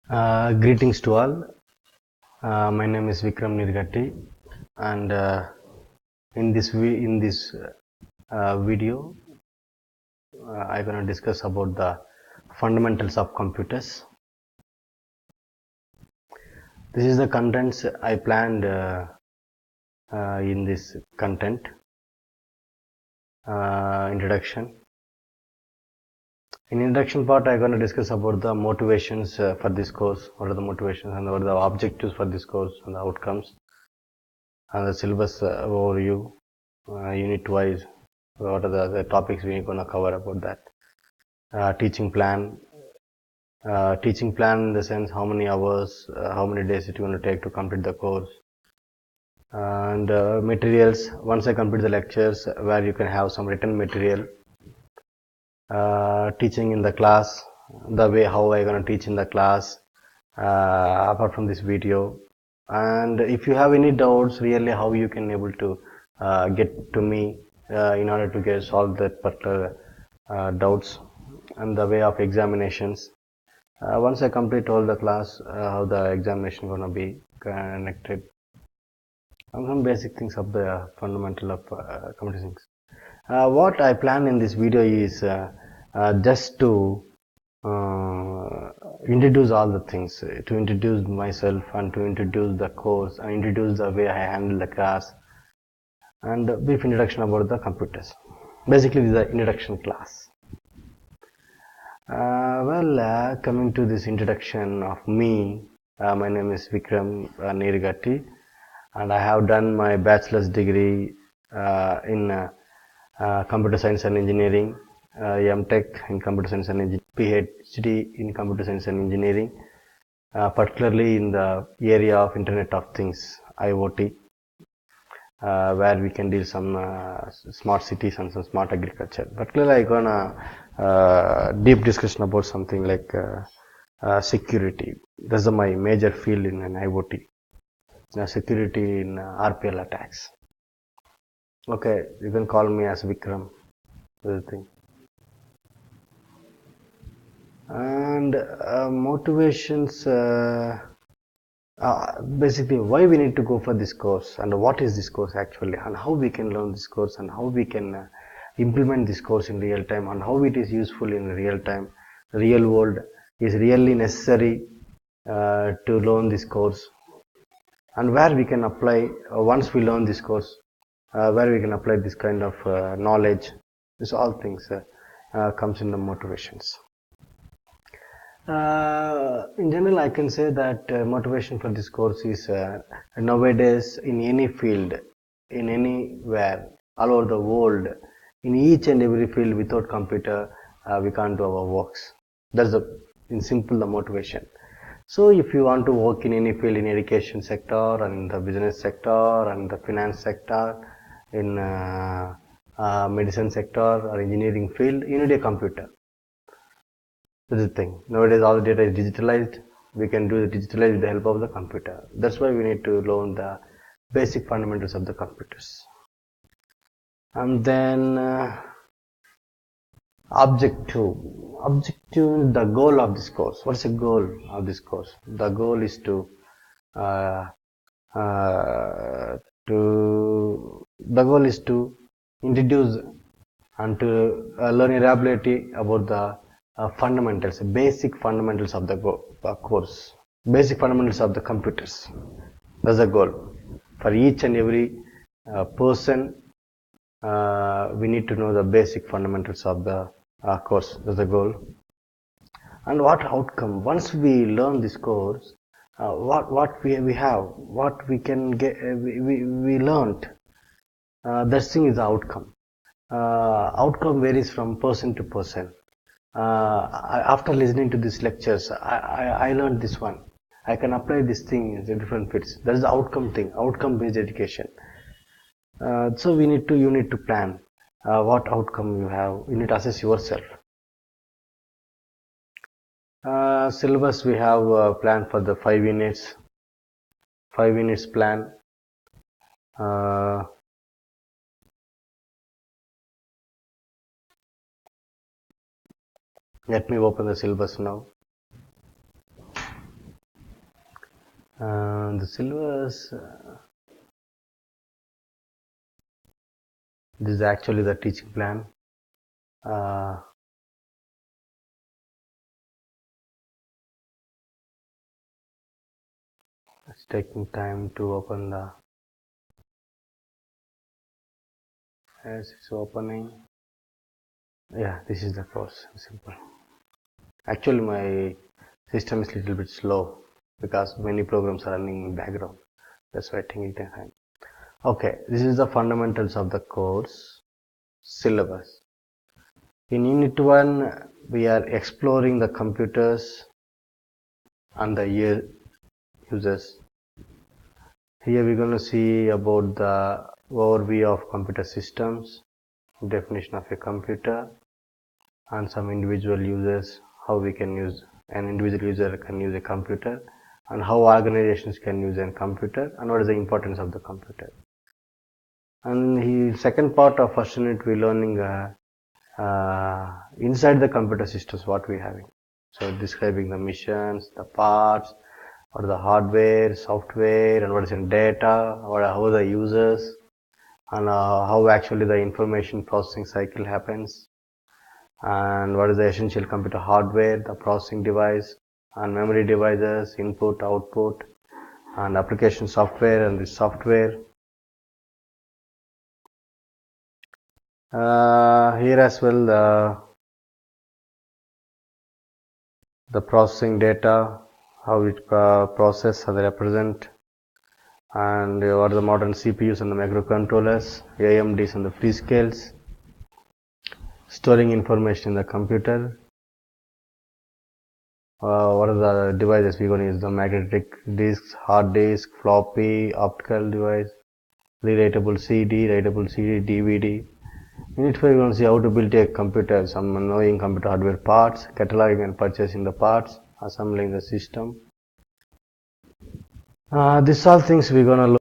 Greetings to all. My name is Vikram Nirgatti, and in this video, I'm gonna discuss about the fundamentals of computers. This is the contents I planned in this content introduction. In introduction part, I'm gonna discuss about the motivations for this course. What are the motivations and what are the objectives for this course and the outcomes, and the syllabus overview, unit-wise. What are the topics we're going to cover about that? Teaching plan in the sense how many hours, how many days it going to take to complete the course, and materials. Once I complete the lectures, where you can have some written material. Teaching in the class, the way how I going to teach in the class, apart from this video. And if you have any doubts, really how you can able to get to me in order to get solve that particular doubts, and the way of examinations. Once I complete all the class, how the examination gonna be connected, and some basic things of the fundamental of computer science. What I plan in this video is just to introduce all the things, to introduce myself and to introduce the course and introduce the way I handle the class, and a brief introduction about the computers. Basically, this is the introduction class. Coming to this introduction of me, my name is Vikram Nirgatti, and I have done my bachelor's degree in computer science and engineering, M.Tech in computer science and engineering, PhD in computer science and engineering, particularly in the area of Internet of Things, IoT, where we can deal some smart cities and some smart agriculture. Particularly, I'm gonna deep discussion about something like security. That's my major field in an IoT. Security in RPL attacks. Okay, you can call me as Vikram. That's the thing. And motivations. Basically, why we need to go for this course, and what is this course actually, and how we can learn this course, and how we can implement this course in real time, and how it is useful in real time, real world, is really necessary to learn this course, and where we can apply once we learn this course, where we can apply this kind of knowledge. This all things comes in the motivations. In general, I can say that motivation for this course is nowadays in any field, in anywhere, all over the world, in each and every field, without computer, we can't do our works. That's in simple the motivation. So if you want to work in any field, in education sector, and in the business sector, and the finance sector, in medicine sector or engineering field, you need a computer. That's the thing. Nowadays, all the data is digitalized. We can do the digitalized with the help of the computer. That's why we need to learn the basic fundamentals of the computers. And then objective. Objective, the goal of this course. What's the goal of this course? The goal is to introduce and to learn reliability about the fundamentals, basic fundamentals of the course, basic fundamentals of the computers. That's the goal. For each and every person, we need to know the basic fundamentals of the course. That's the goal. And what outcome? Once we learn this course, what we have, what we can get, we learned. That thing is the outcome. Outcome varies from person to person. After listening to these lectures, I learned this one. I can apply this thing in different fields. That is the outcome thing, outcome-based education. So you need to plan what outcome you have. You need to assess yourself. Syllabus we have planned for the 5 units. 5 units plan. Let me open the syllabus now. The syllabus, this is actually the teaching plan. It's taking time to open the, yes, it's opening. Yeah, this is the course, simple. Actually my system is little bit slow because many programs are running in background. That's why I think it takes time. Okay, this is the fundamentals of the course syllabus. In Unit 1, we are exploring the computers and the users. Here we're going to see about the overview of computer systems, definition of a computer, and some individual users, how we can use, an individual user can use a computer, and how organizations can use a computer, and what is the importance of the computer. And the second part of first unit we're learning inside the computer systems what we're having. So describing the missions, the parts, what is the hardware, software, and what is in data, how are the users, and how actually the information processing cycle happens, and what is the essential computer hardware, the processing device, and memory devices, input, output, and application software and the software. Here as well the processing data, how it process, how they represent, and what are the modern CPUs and the microcontrollers, AMDs and the freescales, storing information in the computer. What are the devices we're going to use? The magnetic disks, hard disk, floppy, optical device, writable CD, DVD. Unit 5 we're going to see how to build a computer, some knowing computer hardware parts, cataloging and purchasing the parts, assembling the system. These all things we're going to